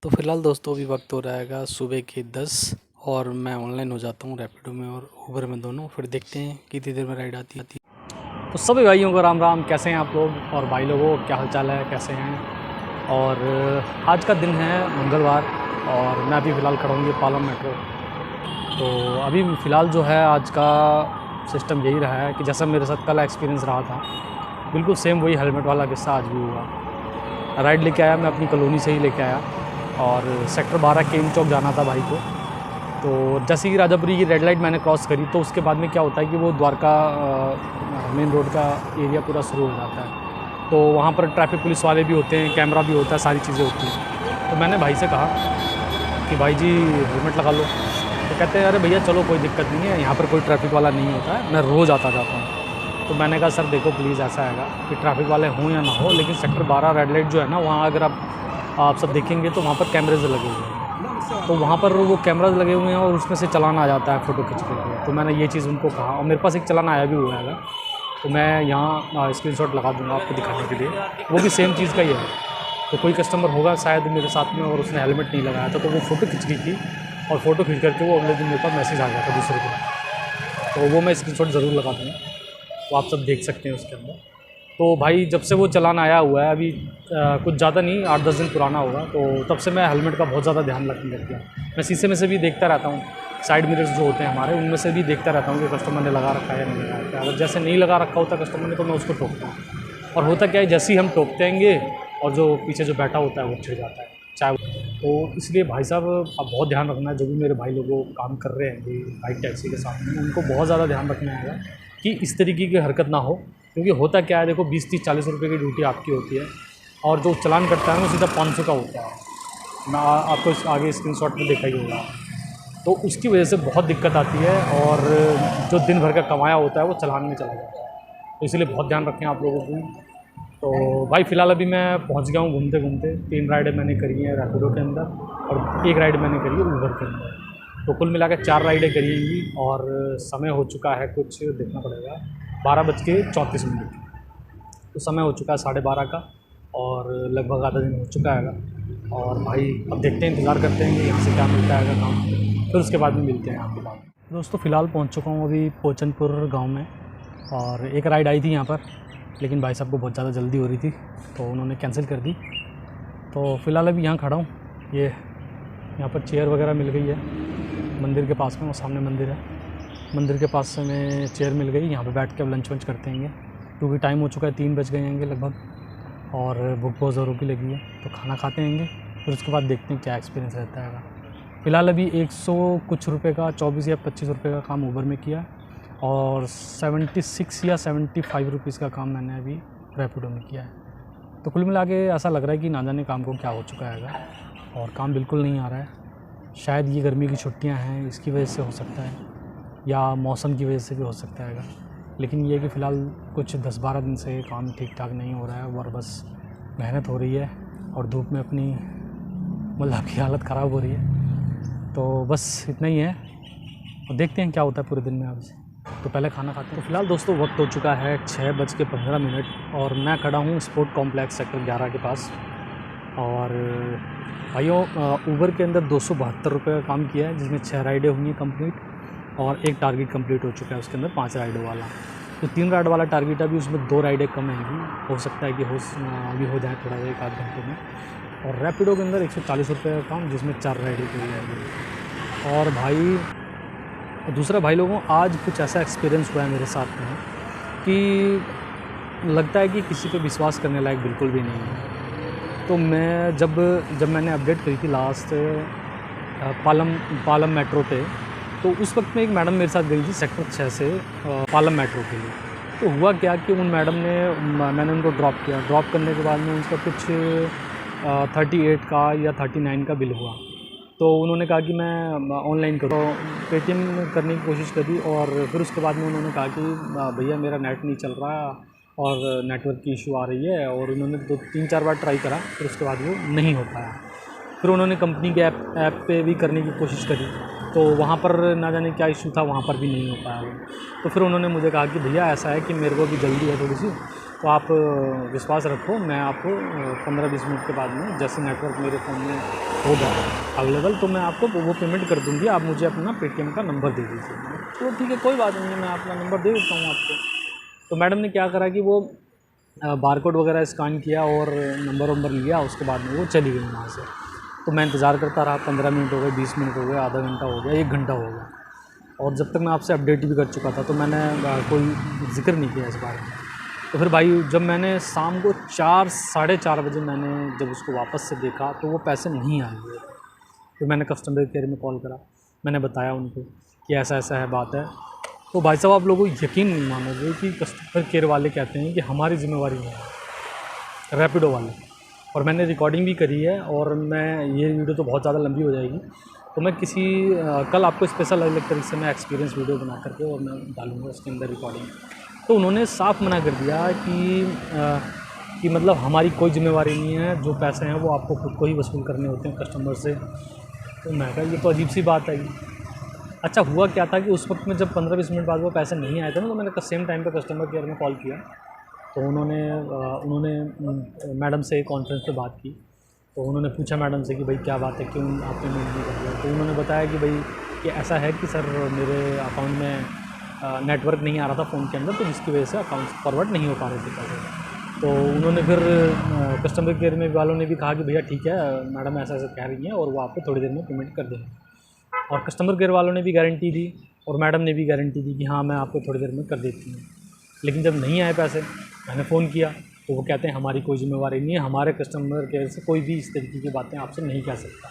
तो फ़िलहाल दोस्तों अभी वक्त हो रहेगा सुबह के 10 और मैं ऑनलाइन हो जाता हूँ रैपिडो में और ऊबर में दोनों। फिर देखते हैं कितनी देर में राइड आती है। तो सभी भाइयों को राम राम। कैसे हैं आप लोग और भाई लोगों क्या हाल चाल है, कैसे हैं? और आज का दिन है मंगलवार और मैं अभी फ़िलहाल खड़ा हूँ पालम मेट्रो। तो अभी फ़िलहाल जो है आज का सिस्टम यही रहा है कि जैसा मेरे साथ कल एक्सपीरियंस रहा था, बिल्कुल सेम वही हेलमेट वाला किस्सा आज भी हुआ। राइड लेके आया, मैं अपनी कॉलोनी से ही लेके आया और सेक्टर 12 केम चौक जाना था भाई को। तो जैसे ही राजापुरी की रेड लाइट मैंने क्रॉस करी तो उसके बाद में क्या होता है कि वो द्वारका मेन रोड का एरिया पूरा शुरू हो जाता है। तो वहाँ पर ट्रैफिक पुलिस वाले भी होते हैं, कैमरा भी होता है, सारी चीज़ें होती हैं। तो मैंने भाई से कहा कि भाई जी हेलमेट लगा लो। तो कहते हैं अरे भैया चलो कोई दिक्कत नहीं है, यहाँ पर कोई ट्रैफिक वाला नहीं होता है, मैं रोज़ आता जाता हूँ। तो मैंने कहा सर देखो प्लीज़ ऐसा हैगा कि ट्रैफिक वाले हों या ना हो, लेकिन सेक्टर 12 रेड लाइट जो है ना, वहाँ अगर आप सब देखेंगे तो वहाँ पर कैमरेज लगे हुए हैं। तो वहाँ पर वो कैमराज लगे हुए हैं और उसमें से चलान आ जाता है फ़ोटो खींचने के लिए। तो मैंने ये चीज़ उनको कहा और मेरे पास एक चलान आया भी हुआ है। तो मैं यहाँ स्क्रीनशॉट लगा दूँगा आपको दिखाने के लिए, वो भी सेम चीज़ का ही है। तो कोई कस्टमर होगा शायद मेरे साथ में और उसने हेलमेट नहीं लगाया था, तो वो फ़ोटो खींच ली थी और फ़ोटो खींच करके वो अगले दिन मेरे पास मैसेज आ गया था दूसरे दिन। तो वो मैं स्क्रीनशॉट ज़रूर लगा दूँगा, तो आप सब देख सकते हैं उसके अंदर। तो भाई जब से वो चलान आया हुआ है अभी कुछ ज़्यादा नहीं 8-10 दिन पुराना होगा, तो तब से मैं हेलमेट का बहुत ज़्यादा ध्यान रखने लग गया। मैं शीशे में से भी देखता रहता हूँ, साइड मिरर्स जो होते हैं हमारे उनमें से भी देखता रहता हूँ कि कस्टमर ने लगा रखा है या नहीं लगा रखा है। अगर जैसे नहीं लगा रखा होता कस्टमर ने तो मैं उसको टोकता हूँ। और होता क्या है, जैसे ही हम टोकते आएंगे और जो पीछे जो बैठा होता है वो छिड़ जाता है चाहे। तो इसलिए भाई साहब आप बहुत ध्यान रखना है, जो भी मेरे भाई लोगों काम कर रहे हैं बाइक टैक्सी के साथ में, उनको बहुत ज़्यादा ध्यान रखना है कि इस तरीके की हरकत ना हो। क्योंकि होता क्या है, देखो 20-30-40 रुपये की ड्यूटी आपकी होती है और जो चालान करता है वो सीधा 500 का होता है। मैं आपको इस आगे स्क्रीनशॉट में देखा ही होगा। तो उसकी वजह से बहुत दिक्कत आती है और जो दिन भर का कमाया होता है वो चालान में चला जाता है। तो इसलिए बहुत ध्यान रखें आप लोगों को। तो भाई फ़िलहाल अभी मैं पहुंच गया हूँ घूमते घूमते। 3 राइडें मैंने करी हैं रैपिडो के अंदर और 1 राइड मैंने करी है ऊबर के अंदर। तो कुल मिलाकर 4 राइडें करी होंगी और समय हो चुका है, कुछ देखना पड़ेगा, 12:34। तो समय हो चुका है 12:30 का और लगभग आधा दिन हो चुका है। और भाई अब देखते हैं, इंतज़ार करते हैं कि यहाँ से क्या मिलता है काम, फिर उसके बाद में मिलते हैं आपके बाद। दोस्तों फ़िलहाल पहुँच चुका हूँ अभी पोचनपुर गांव में और एक राइड आई थी यहाँ पर, लेकिन भाई साहब को बहुत ज़्यादा जल्दी हो रही थी तो उन्होंने कैंसिल कर दी। तो फ़िलहाल अभी यहाँ खड़ा हूँ, ये यहाँ पर चेयर वगैरह मिल गई है मंदिर के पास में, वो सामने मंदिर है, मंदिर के पास से में चेयर मिल गई। यहाँ पे बैठ के अब लंच वंच करते हैं क्योंकि टाइम हो चुका है, 3 बज गए हैं लगभग और भूख बहुत ज़ोरों की लगी है। तो खाना खाते हैं फिर उसके बाद देखते हैं क्या एक्सपीरियंस रहता है। फ़िलहाल अभी 100 कुछ रुपये का 24 या 25 रुपये का काम ऊबर में किया और 76 या 75 रुपीज़ का काम मैंने अभी रैपिडो में किया है। तो कुल मिला के ऐसा लग रहा है कि ना जाने काम को क्या हो चुका है और काम बिल्कुल नहीं आ रहा है। शायद ये गर्मी की छुट्टियां हैं इसकी वजह से हो सकता है या मौसम की वजह से भी हो सकता है। लेकिन ये कि फ़िलहाल कुछ 10-12 दिन से काम ठीक ठाक नहीं हो रहा है और बस मेहनत हो रही है और धूप में अपनी मतलब की हालत ख़राब हो रही है। तो बस इतना ही है और देखते हैं क्या होता है पूरे दिन में आज। तो पहले खाना खाते हैं। तो फ़िलहाल दोस्तों वक्त हो चुका है 6:15 और मैं खड़ा हूँ स्पोर्ट कॉम्प्लेक्स सेक्टर 11 के पास। और भाइयों ऊबर के अंदर 272 रुपये का काम किया है, जिसमें 6 राइडें हुई कंप्लीट और एक टारगेट कंप्लीट हो चुका है उसके अंदर 5 राइडों वाला। तो 3 राइड वाला टारगेट अभी, उसमें 2 राइडें कम आएंगी, हो सकता है कि अभी हो जाए थोड़ा 1-8 घंटे में। और रैपिडो के अंदर 140 रुपये का काम, जिसमें 4 राइडें पूरी आएगी। और भाई दूसरा भाई लोगों, आज कुछ ऐसा एक्सपीरियंस हुआ है मेरे साथ में कि लगता है कि किसी पे विश्वास करने लायक बिल्कुल भी नहीं है। तो मैं जब मैंने अपडेट करी थी लास्ट पालम मेट्रो पे, तो उस वक्त में एक मैडम मेरे साथ गई थी सेक्टर 6 से पालम मेट्रो के लिए। तो हुआ क्या कि उन मैडम ने मैंने उनको ड्रॉप किया। ड्रॉप करने के बाद में उनका कुछ 38 का या 39 का बिल हुआ। तो उन्होंने कहा कि मैं ऑनलाइन करूँ, तो पेटीएम करने की कोशिश करी और फिर उसके बाद में उन्होंने कहा कि भैया मेरा नेट नहीं चल रहा और नेटवर्क की इशू आ रही है। और उन्होंने 2-3-4 बार ट्राई करा, फिर उसके बाद वो नहीं हो पाया। फिर उन्होंने कंपनी के ऐप पे भी करने की कोशिश करी, तो वहाँ पर ना जाने क्या इशू था, वहाँ पर भी नहीं हो पाया। तो फिर उन्होंने मुझे कहा कि भैया ऐसा है कि मेरे को भी जल्दी है थोड़ी सी, तो आप विश्वास रखो, मैं आपको 15-20 मिनट के बाद में जैसे नेटवर्क मेरे फ़ोन में होगा अवेलेबल तो मैं आपको वो पेमेंट कर दूँगी, आप मुझे अपना पेटीएम का नंबर दे दीजिए। चलो ठीक है, कोई बात नहीं है, मैं अपना नंबर दे देता हूँ आपको। तो मैडम ने क्या करा कि वो बारकोड वगैरह स्कैन किया और नंबर वंबर लिया, उसके बाद में वो चली गई वहाँ से। तो मैं इंतज़ार करता रहा, 15 मिनट हो गए, 20 मिनट हो गए, आधा घंटा हो गया, 1 घंटा हो गया। और जब तक मैं आपसे अपडेट भी कर चुका था तो मैंने कोई ज़िक्र नहीं किया इस बारे में। तो फिर भाई जब मैंने शाम को 4 साढ़े 4 बजे मैंने जब उसको वापस से देखा तो वो पैसे नहीं आए हुए। तो मैंने कस्टमर केयर में कॉल करा, मैंने बताया उनको कि ऐसा ऐसा है बात है। तो भाई साहब आप लोगों को यकीन नहीं मानोगे कि कस्टमर केयर वाले कहते हैं कि हमारी ज़िम्मेवारी नहीं है, रैपिडो वाले। और मैंने रिकॉर्डिंग भी करी है और मैं ये वीडियो तो बहुत ज़्यादा लंबी हो जाएगी, तो मैं किसी कल आपको स्पेशल अलग तरीके से मैं एक्सपीरियंस वीडियो बना करके और मैं डालूँगा उसके अंदर रिकॉर्डिंग। तो उन्होंने साफ मना कर दिया कि मतलब हमारी कोई ज़िम्मेवारी नहीं है, जो पैसे हैं वो आपको खुद को ही वसूल करने होते हैं कस्टमर से। तो मैं कहा ये तो अजीब सी बात है। अच्छा हुआ क्या था कि उस वक्त में जब 15-20 मिनट बाद वो पैसे नहीं आए थे ना, तो मैंने सेम टाइम पे कस्टमर केयर में कॉल किया। तो उन्होंने मैडम से कॉन्फ्रेंस पे बात की। तो उन्होंने पूछा मैडम से कि भाई क्या बात है, क्यों आप पेमेंट नहीं कर रहे? तो उन्होंने बताया कि भाई कि ऐसा है कि सर मेरे अकाउंट में नेटवर्क नहीं आ रहा था फ़ोन के अंदर, तो जिसकी वजह से अकाउंट फॉरवर्ड नहीं हो पा रहे थे पैसे। तो उन्होंने फिर कस्टमर केयर में वालों ने भी कहा कि भैया ठीक है, मैडम ऐसा ऐसा कह रही हैं और वो आपको थोड़ी देर में पेमेंट कर देंगे। और कस्टमर केयर वालों ने भी गारंटी दी और मैडम ने भी गारंटी दी कि हाँ मैं आपको थोड़ी देर में कर देती हूँ। लेकिन जब नहीं आए पैसे, मैंने फ़ोन किया तो वो कहते हैं हमारी कोई ज़िम्मेवारी नहीं है, हमारे कस्टमर केयर से कोई भी इस तरीके की बातें आपसे नहीं कह सकता।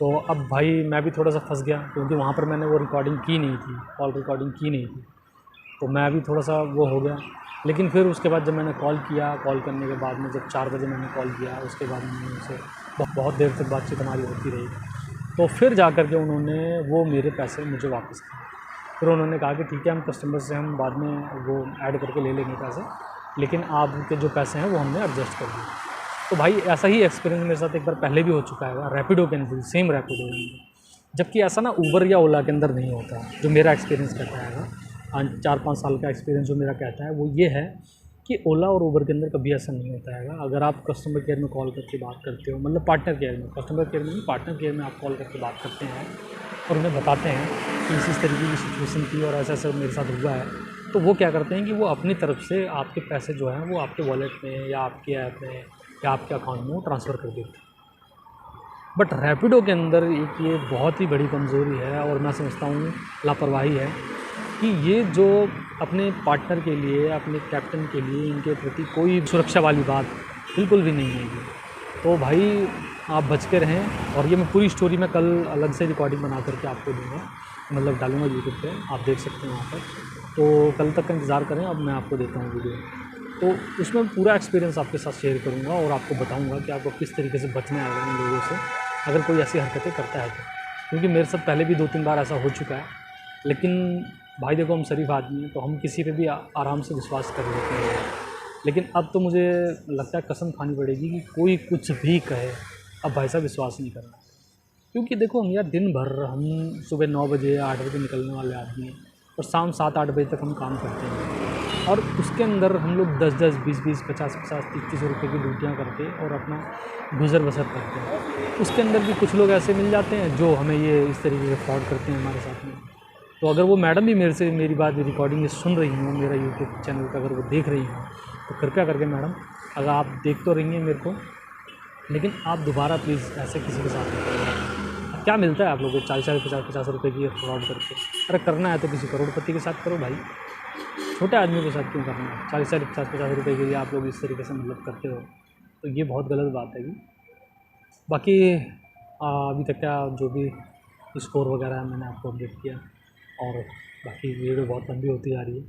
तो अब भाई मैं भी थोड़ा सा फंस गया, क्योंकि वहाँ पर मैंने वो रिकॉर्डिंग की नहीं थी, कॉल रिकॉर्डिंग की नहीं थी। तो मैं भी थोड़ा सा वो हो गया। लेकिन फिर उसके बाद जब मैंने कॉल किया, कॉल करने के बाद में जब 4 बजे मैंने कॉल किया, उसके बाद में उनसे बहुत देर तक बातचीत हमारी होती रही। तो फिर जा कर के उन्होंने वो मेरे पैसे मुझे वापस किए। फिर उन्होंने कहा कि ठीक है, हम कस्टमर से हम बाद में वो ऐड करके ले लेंगे पैसे, लेकिन आपके जो पैसे हैं वो हमने एडजस्ट कर दिए। तो भाई ऐसा ही एक्सपीरियंस मेरे साथ एक बार पहले भी हो चुका है रैपिडो के अंदर, सेम रैपिडो के अंदर। जबकि ऐसा ना ऊबर या ओला के अंदर नहीं होता, जो मेरा एक्सपीरियंस कहता है। 4-5 साल का एक्सपीरियंस जो मेरा कहता है वो ये है कि ओला और ऊबर के अंदर कभी ऐसा नहीं होता है। अगर आप कस्टमर केयर में कॉल करके बात करते हो, मतलब पार्टनर केयर में, कस्टमर केयर में नहीं, पार्टनर केयर में आप कॉल करके बात करते हैं और उन्हें बताते हैं कि इस तरीके की सिचुएशन थी और ऐसा ऐसा मेरे साथ हुआ है, तो वो क्या करते हैं कि वो अपनी तरफ से आपके पैसे जो हैं वो आपके वॉलेट में या आपके ऐप में या आपके अकाउंट में वो ट्रांसफ़र कर देते हैं। बट रैपिडो के अंदर एक ये बहुत ही बड़ी कमज़ोरी है और मैं समझता हूँ लापरवाही है कि ये जो अपने पार्टनर के लिए, अपने कैप्टन के लिए इनके प्रति कोई सुरक्षा वाली बात बिल्कुल भी नहीं है। तो भाई आप बच के रहें। और ये मैं पूरी स्टोरी में कल अलग से रिकॉर्डिंग बना करके आपको दूँगा, मतलब डालूँगा यूट्यूब पे, आप देख सकते हैं वहाँ पर। तो कल तक का इंतज़ार करें, अब मैं आपको देता हूँ वीडियो। तो उसमें पूरा एक्सपीरियंस आपके साथ शेयर करूँगा और आपको बताऊँगा कि आपको किस तरीके से बचना है इन लोगों से, अगर कोई ऐसी हरकतें करता है तो। क्योंकि मेरे साथ पहले भी 2-3 बार ऐसा हो चुका है। लेकिन भाई देखो, हम शरीफ आदमी हैं तो हम किसी पे भी आराम से विश्वास कर लेते हैं। लेकिन अब तो मुझे लगता है कसम खानी पड़ेगी कि कोई कुछ भी कहे, अब भाई साहब विश्वास नहीं करना। क्योंकि देखो हम यार दिन भर, हम सुबह 9 बजे 8 बजे निकलने वाले आदमी हैं और शाम 7-8 बजे तक हम काम करते हैं। और उसके अंदर हम लोग 10-10, 20-20, 50-50, 30-30 रुपये की ड्यूटियाँ करके और अपना गुजर बसर करते हैं। उसके अंदर भी कुछ लोग ऐसे मिल जाते हैं जो हमें ये इस तरीके से फ्रॉड करते हैं हमारे साथ में। तो अगर वो मैडम भी मेरी बात रिकॉर्डिंग सुन रही हूँ, मेरा यूट्यूब चैनल पर अगर वो देख रही हूँ, तो कृपया करके मैडम, अगर आप देख तो रही हैं मेरे को, लेकिन आप दोबारा प्लीज़ ऐसे किसी के साथ नहीं करें। क्या मिलता है आप लोगों को 40-50 रुपये की फ्रॉड करके? अरे करना है तो किसी करोड़पति के साथ करो भाई, छोटे आदमी के साथ क्यों करना है? 40-50 रुपये के लिए आप लोग इस तरीके से मतलब करते हो, तो ये बहुत गलत बात है। बाकी अभी तक का जो भी स्कोर वगैरह है मैंने आपको अपडेट किया, और बाकी वीडियो बहुत लंबी होती जा रही है,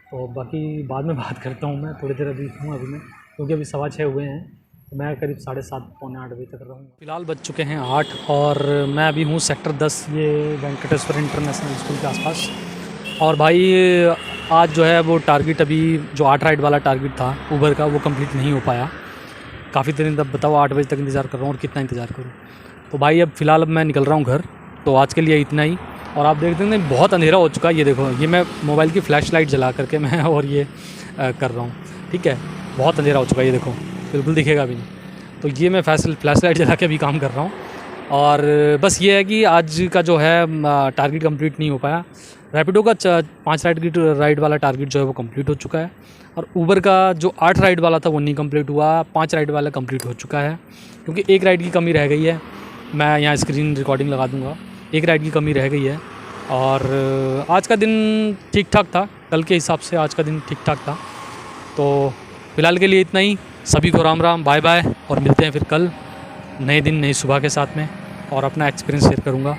तो बाकी बाद में बात करता हूँ। मैं थोड़ी देर अभी हूँ अभी मैं, क्योंकि अभी 6:15 हुए हैं, तो मैं करीब 7:30 पौने 8 बजे तक रहूँगा। फ़िलहाल बज चुके हैं 8 और मैं अभी हूँ सेक्टर 10, ये वेंकटेश्वर इंटरनेशनल स्कूल के आसपास। और भाई आज जो है वो टारगेट, अभी जो 8 राइड वाला टारगेट था ऊबर का, वो कंप्लीट नहीं हो पाया। काफ़ी देर तब बताओ 8 बजे तक इंतज़ार कर रहा हूँ, और कितना इंतज़ार करूँ। तो भाई अब फ़िलहाल मैं निकल रहा हूँ घर, तो आज के लिए इतना ही। और आप देखते हैं बहुत अंधेरा हो चुका है, ये देखो, ये मैं मोबाइल की फ़्लैश लाइट जला करके मैं और ये कर रहा हूँ। ठीक है। बहुत अंधेरा हो चुका है, ये देखो बिल्कुल दिखेगा भी नहीं। तो ये मैं फ्लैश लाइट जला के अभी काम कर रहा हूँ। और बस ये है कि आज का जो है टारगेट कंप्लीट नहीं हो पाया। रैपिडो का 5 राइड वाला टारगेट जो है वो कंप्लीट हो चुका है, और ऊबर का जो 8 राइड वाला था वो नहीं कंप्लीट हुआ, 5 राइड वाला कंप्लीट हो चुका है, क्योंकि एक राइड की कमी रह गई है। मैं यहाँ स्क्रीन रिकॉर्डिंग लगा दूँगा, एक राइड की कमी रह गई है। और आज का दिन ठीक ठाक था, कल के हिसाब से आज का दिन ठीक ठाक था। तो फ़िलहाल के लिए इतना ही। सभी को राम राम, बाय बाय, और मिलते हैं फिर कल नए दिन नई सुबह के साथ में, और अपना एक्सपीरियंस शेयर करूँगा।